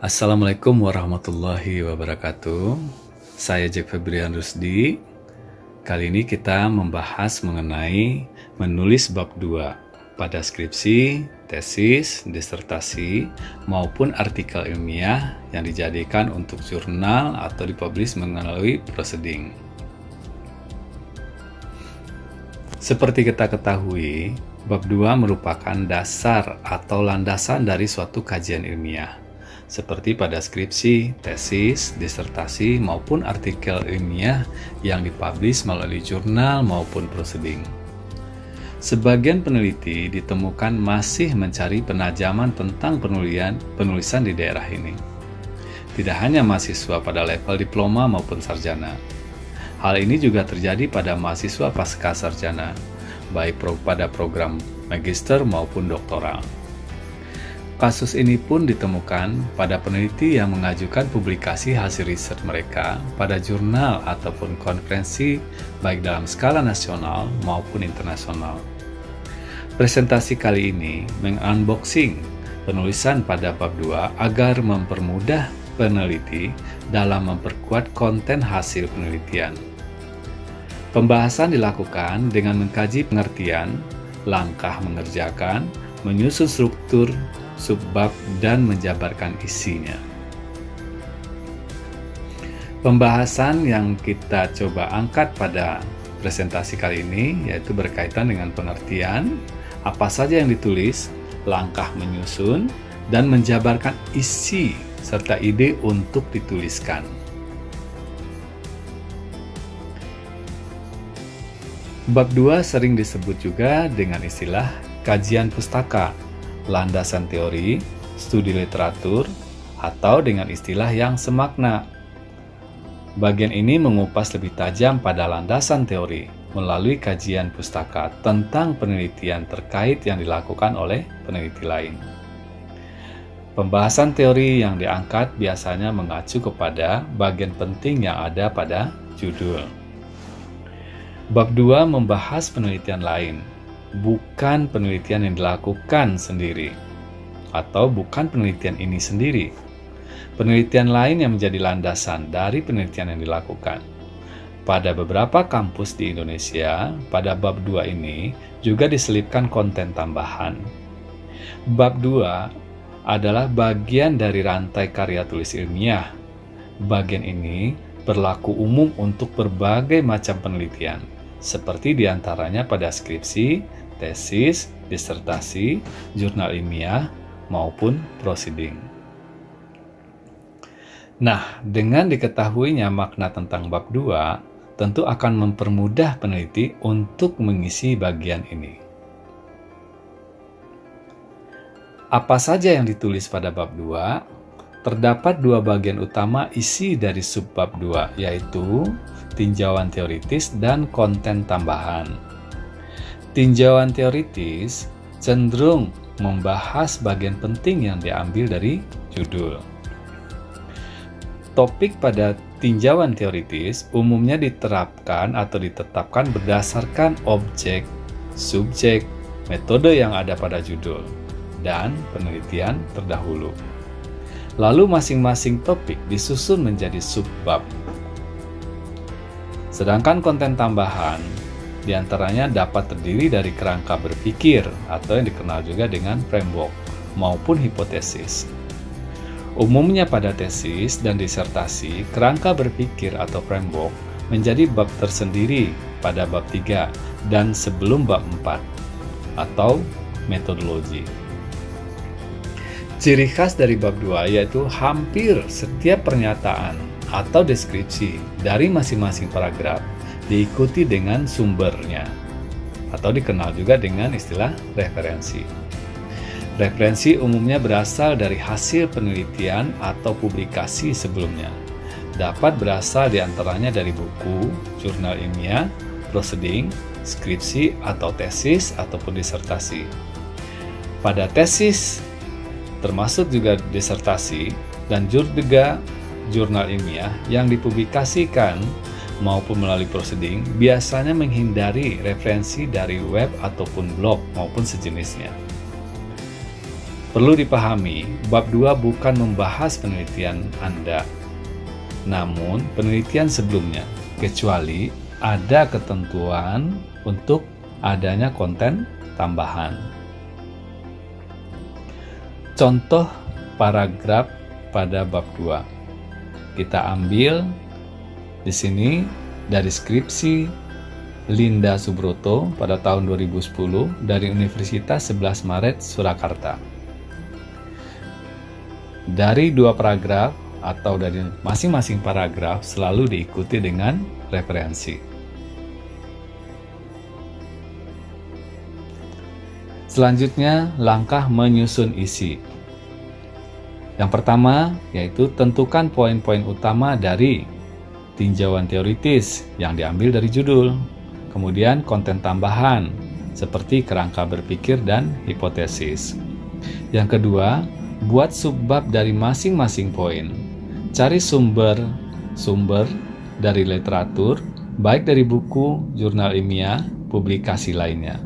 Assalamualaikum warahmatullahi wabarakatuh. Saya Jack Febrian Rusdi. Kali ini kita membahas mengenai menulis bab 2 pada skripsi, tesis, disertasi, maupun artikel ilmiah yang dijadikan untuk jurnal atau dipublish melalui proceeding. Seperti kita ketahui, bab 2 merupakan dasar atau landasan dari suatu kajian ilmiah, seperti pada skripsi, tesis, disertasi, maupun artikel ilmiah yang dipublish melalui jurnal maupun proceeding. Sebagian peneliti ditemukan masih mencari penajaman tentang penulisan di daerah ini. Tidak hanya mahasiswa pada level diploma maupun sarjana. Hal ini juga terjadi pada mahasiswa pasca sarjana, baik pada program magister maupun doktoral. Kasus ini pun ditemukan pada peneliti yang mengajukan publikasi hasil riset mereka pada jurnal ataupun konferensi baik dalam skala nasional maupun internasional. Presentasi kali ini mengunboxing penulisan pada bab 2 agar mempermudah peneliti dalam memperkuat konten hasil penelitian. Pembahasan dilakukan dengan mengkaji pengertian, langkah mengerjakan, menyusun struktur subbab, dan menjabarkan isinya. Pembahasan yang kita coba angkat pada presentasi kali ini yaitu berkaitan dengan pengertian, apa saja yang ditulis, langkah menyusun, dan menjabarkan isi serta ide untuk dituliskan. Bab 2 sering disebut juga dengan istilah kajian pustaka, landasan teori, studi literatur, atau dengan istilah yang semakna. Bagian ini mengupas lebih tajam pada landasan teori melalui kajian pustaka tentang penelitian terkait yang dilakukan oleh peneliti lain. Pembahasan teori yang diangkat biasanya mengacu kepada bagian penting yang ada pada judul. Bab 2 membahas penelitian lain, bukan penelitian yang dilakukan sendiri, atau bukan penelitian ini sendiri. Penelitian lain yang menjadi landasan dari penelitian yang dilakukan. Pada beberapa kampus di Indonesia, pada bab 2 ini juga diselipkan konten tambahan. Bab 2 adalah bagian dari rantai karya tulis ilmiah. Bagian ini berlaku umum untuk berbagai macam penelitian, seperti diantaranya pada skripsi, tesis, disertasi, jurnal ilmiah, maupun proceeding. Nah, dengan diketahuinya makna tentang bab 2, tentu akan mempermudah peneliti untuk mengisi bagian ini. Apa saja yang ditulis pada bab 2? Terdapat dua bagian utama isi dari subbab 2, yaitu tinjauan teoritis dan konten tambahan. Tinjauan teoritis cenderung membahas bagian penting yang diambil dari judul. Topik pada tinjauan teoritis umumnya diterapkan atau ditetapkan berdasarkan objek, subjek, metode yang ada pada judul, dan penelitian terdahulu. Lalu masing-masing topik disusun menjadi subbab. Sedangkan konten tambahan diantaranya dapat terdiri dari kerangka berpikir atau yang dikenal juga dengan framework maupun hipotesis. Umumnya pada tesis dan disertasi, kerangka berpikir atau framework menjadi bab tersendiri pada bab 3 dan sebelum bab 4 atau metodologi. Ciri khas dari bab 2 yaitu hampir setiap pernyataan atau deskripsi dari masing-masing paragraf diikuti dengan sumbernya, atau dikenal juga dengan istilah referensi. Referensi umumnya berasal dari hasil penelitian atau publikasi sebelumnya. Dapat berasal diantaranya dari buku, jurnal ilmiah, proceeding, skripsi atau tesis ataupun disertasi. Pada tesis, termasuk juga disertasi dan juga jurnal ilmiah yang dipublikasikan maupun melalui proceeding biasanya menghindari referensi dari web ataupun blog maupun sejenisnya. Perlu dipahami, bab 2 bukan membahas penelitian Anda, namun penelitian sebelumnya, kecuali ada ketentuan untuk adanya konten tambahan. Contoh paragraf pada bab 2. Kita ambil di sini dari skripsi Linda Subroto pada tahun 2010 dari Universitas 11 Maret Surakarta. Dari 2 paragraf atau dari masing-masing paragraf selalu diikuti dengan referensi. Selanjutnya, langkah menyusun isi. Yang pertama, yaitu tentukan poin-poin utama dari tinjauan teoritis yang diambil dari judul. Kemudian konten tambahan, seperti kerangka berpikir dan hipotesis. Yang kedua, buat subbab dari masing-masing poin. Cari sumber dari literatur, baik dari buku, jurnal ilmiah, publikasi lainnya.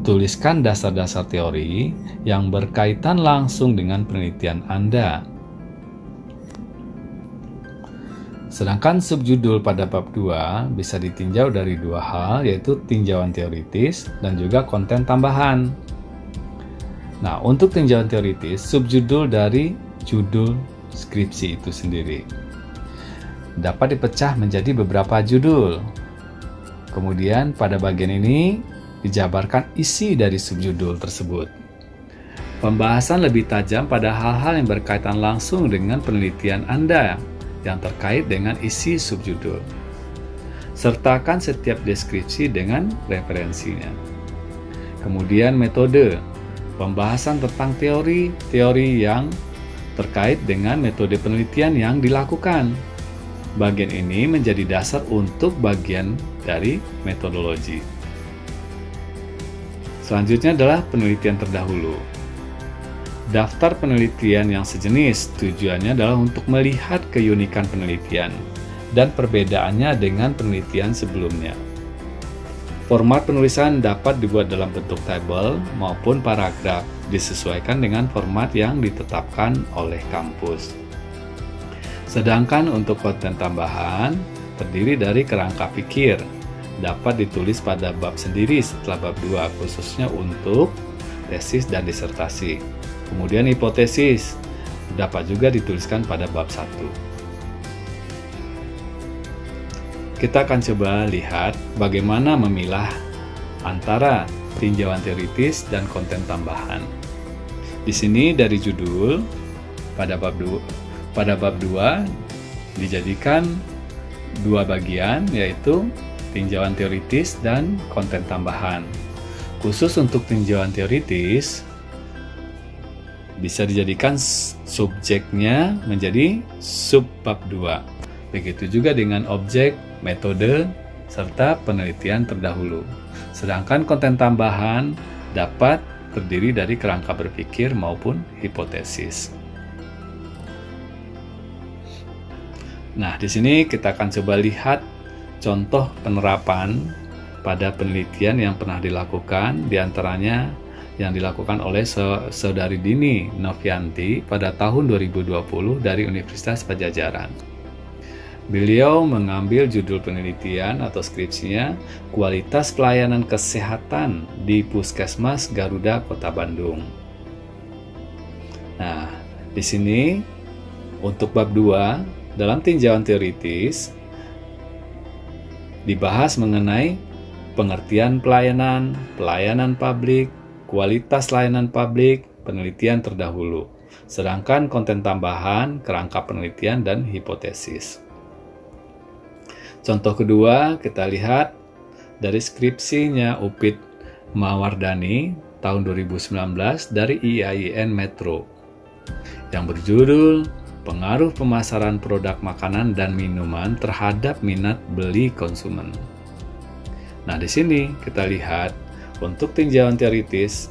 Tuliskan dasar-dasar teori yang berkaitan langsung dengan penelitian Anda. Sedangkan subjudul pada bab 2 bisa ditinjau dari 2 hal, yaitu tinjauan teoritis dan juga konten tambahan. Nah, untuk tinjauan teoritis, subjudul dari judul skripsi itu sendiri dapat dipecah menjadi beberapa judul. Kemudian pada bagian ini dijabarkan isi dari subjudul tersebut. Pembahasan lebih tajam pada hal-hal yang berkaitan langsung dengan penelitian Anda yang terkait dengan isi subjudul. Sertakan setiap deskripsi dengan referensinya. Kemudian metode. Pembahasan tentang teori yang terkait dengan metode penelitian yang dilakukan. Bagian ini menjadi dasar untuk bagian dari metodologi. Selanjutnya adalah penelitian terdahulu. Daftar penelitian yang sejenis tujuannya adalah untuk melihat keunikan penelitian dan perbedaannya dengan penelitian sebelumnya. Format penulisan dapat dibuat dalam bentuk tabel maupun paragraf, disesuaikan dengan format yang ditetapkan oleh kampus. Sedangkan untuk konten tambahan, terdiri dari kerangka pikir, dapat ditulis pada bab sendiri setelah bab 2, khususnya untuk tesis dan disertasi. Kemudian hipotesis, dapat juga dituliskan pada bab 1. Kita akan coba lihat bagaimana memilah antara tinjauan teoritis dan konten tambahan. Di sini dari judul pada bab 2 dijadikan 2 bagian, yaitu tinjauan teoritis dan konten tambahan. Khusus untuk tinjauan teoritis bisa dijadikan subjeknya menjadi subbab 2. Begitu juga dengan objek, metode, serta penelitian terdahulu. Sedangkan konten tambahan dapat terdiri dari kerangka berpikir maupun hipotesis. Nah, di sini kita akan coba lihat contoh penerapan pada penelitian yang pernah dilakukan, diantaranya yang dilakukan oleh Saudari Dini Novianti pada tahun 2020 dari Universitas Padjadjaran. Beliau mengambil judul penelitian atau skripsinya Kualitas Pelayanan Kesehatan di Puskesmas Garuda Kota Bandung. Nah, di sini untuk bab 2 dalam tinjauan teoritis dibahas mengenai pengertian pelayanan, pelayanan publik, kualitas layanan publik, penelitian terdahulu. Sedangkan konten tambahan, kerangka penelitian dan hipotesis. Contoh kedua, kita lihat dari skripsinya Upit Mawardani tahun 2019 dari IAIN Metro yang berjudul Pengaruh Pemasaran Produk Makanan dan Minuman Terhadap Minat Beli Konsumen. Nah, di sini kita lihat untuk tinjauan teoritis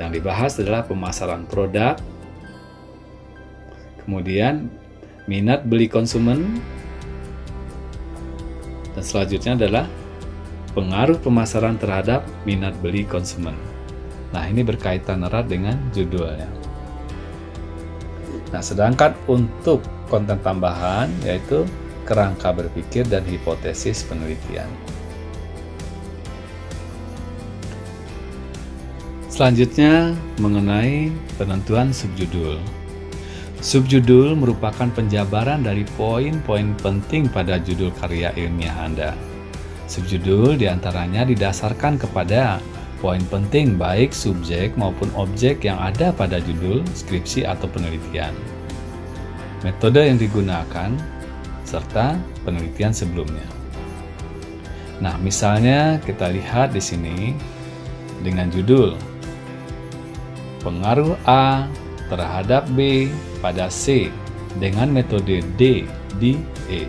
yang dibahas adalah pemasaran produk, kemudian minat beli konsumen, dan selanjutnya adalah pengaruh pemasaran terhadap minat beli konsumen. Nah, ini berkaitan erat dengan judulnya. Nah, sedangkan untuk konten tambahan yaitu kerangka berpikir dan hipotesis penelitian. Selanjutnya, mengenai penentuan subjudul. Subjudul merupakan penjabaran dari poin-poin penting pada judul karya ilmiah Anda. Subjudul diantaranya didasarkan kepada poin penting baik subjek maupun objek yang ada pada judul, skripsi, atau penelitian. Metode yang digunakan, serta penelitian sebelumnya. Nah, misalnya kita lihat di sini dengan judul pengaruh A terhadap B pada C dengan metode D di E.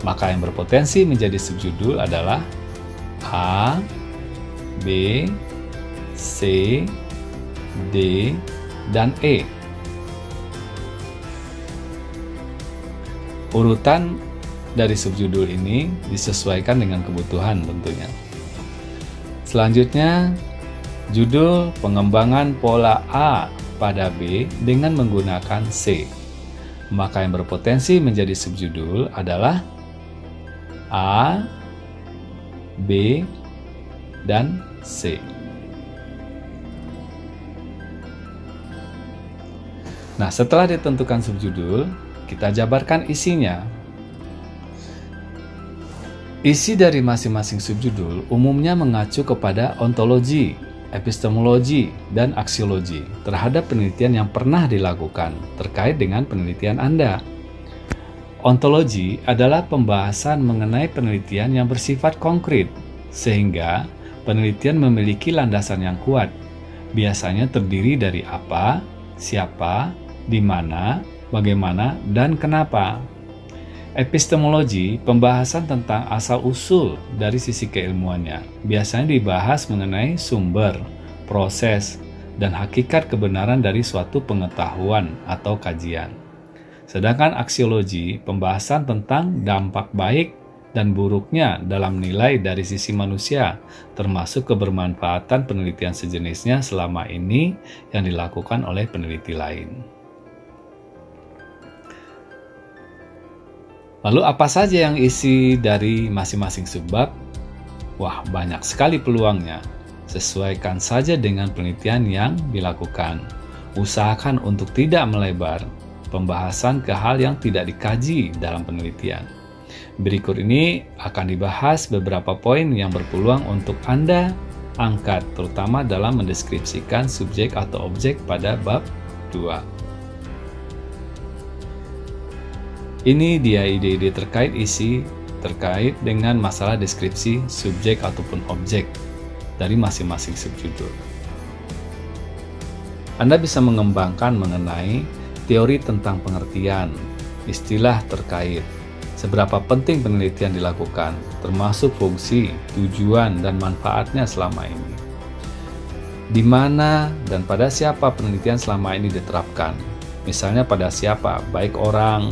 Maka yang berpotensi menjadi subjudul adalah A, B, C, D, dan E. Urutan dari subjudul ini disesuaikan dengan kebutuhan tentunya. Selanjutnya, judul pengembangan pola A pada B dengan menggunakan C. Maka yang berpotensi menjadi subjudul adalah A, B, dan C. Nah, setelah ditentukan subjudul, kita jabarkan isinya. Isi dari masing-masing subjudul umumnya mengacu kepada ontologi, epistemologi, dan aksiologi terhadap penelitian yang pernah dilakukan terkait dengan penelitian Anda. Ontologi adalah pembahasan mengenai penelitian yang bersifat konkret, sehingga penelitian memiliki landasan yang kuat. Biasanya terdiri dari apa, siapa, di mana, bagaimana, dan kenapa. Epistemologi, pembahasan tentang asal-usul dari sisi keilmuannya, biasanya dibahas mengenai sumber, proses, dan hakikat kebenaran dari suatu pengetahuan atau kajian. Sedangkan aksiologi, pembahasan tentang dampak baik dan buruknya dalam nilai dari sisi manusia, termasuk kebermanfaatan penelitian sejenisnya selama ini yang dilakukan oleh peneliti lain. Lalu apa saja yang isi dari masing-masing subbab? Wah, banyak sekali peluangnya. Sesuaikan saja dengan penelitian yang dilakukan. Usahakan untuk tidak melebar pembahasan ke hal yang tidak dikaji dalam penelitian. Berikut ini akan dibahas beberapa poin yang berpeluang untuk Anda angkat, terutama dalam mendeskripsikan subjek atau objek pada bab 2. Ini dia ide-ide terkait dengan masalah deskripsi subjek ataupun objek dari masing-masing subjudul. Anda bisa mengembangkan mengenai teori tentang pengertian, istilah terkait, seberapa penting penelitian dilakukan, termasuk fungsi, tujuan, dan manfaatnya selama ini. Di mana dan pada siapa penelitian selama ini diterapkan, misalnya pada siapa, baik orang,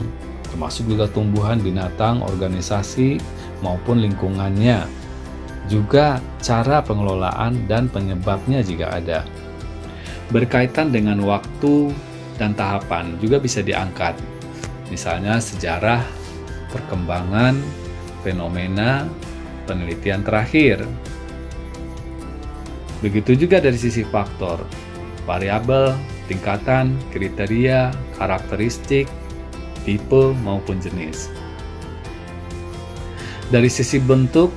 termasuk juga tumbuhan, binatang, organisasi, maupun lingkungannya. Juga cara pengelolaan dan penyebabnya jika ada. Berkaitan dengan waktu dan tahapan juga bisa diangkat. Misalnya sejarah, perkembangan, fenomena, penelitian terakhir. Begitu juga dari sisi faktor, variabel, tingkatan, kriteria, karakteristik, tipe maupun jenis. Dari sisi bentuk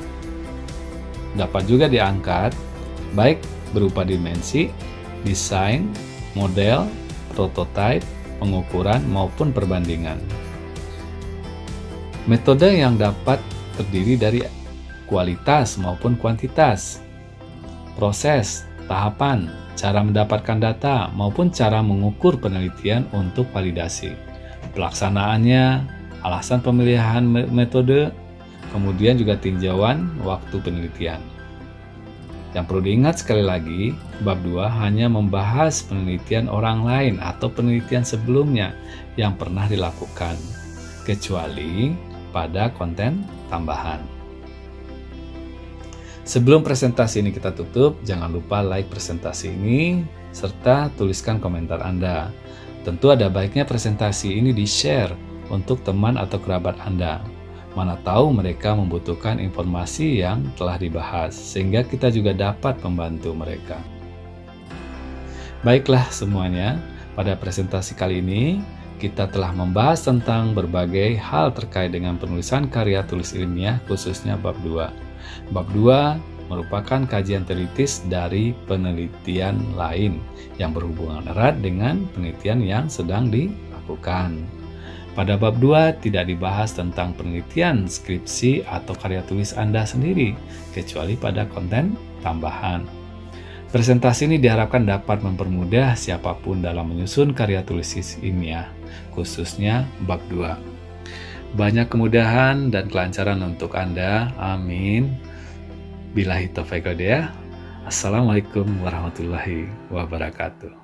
dapat juga diangkat baik berupa dimensi, desain, model, prototipe, pengukuran maupun perbandingan. Metode yang dapat terdiri dari kualitas maupun kuantitas, proses, tahapan, cara mendapatkan data maupun cara mengukur penelitian untuk validasi. Pelaksanaannya, alasan pemilihan metode, kemudian juga tinjauan waktu penelitian. Yang perlu diingat sekali lagi, bab 2 hanya membahas penelitian orang lain atau penelitian sebelumnya yang pernah dilakukan, kecuali pada konten tambahan. Sebelum presentasi ini kita tutup, jangan lupa like presentasi ini, serta tuliskan komentar Anda. Tentu ada baiknya presentasi ini di-share untuk teman atau kerabat Anda. Mana tahu mereka membutuhkan informasi yang telah dibahas, sehingga kita juga dapat membantu mereka. Baiklah semuanya, pada presentasi kali ini kita telah membahas tentang berbagai hal terkait dengan penulisan karya tulis ilmiah, khususnya bab 2. Bab 2 merupakan kajian teoritis dari penelitian lain yang berhubungan erat dengan penelitian yang sedang dilakukan. Pada bab 2 tidak dibahas tentang penelitian skripsi atau karya tulis Anda sendiri, kecuali pada konten tambahan. Presentasi ini diharapkan dapat mempermudah siapapun dalam menyusun karya tulis ilmiah, khususnya bab 2. Banyak kemudahan dan kelancaran untuk Anda, amin. Billahi taufiq wal hidayah. Assalamualaikum warahmatullahi wabarakatuh.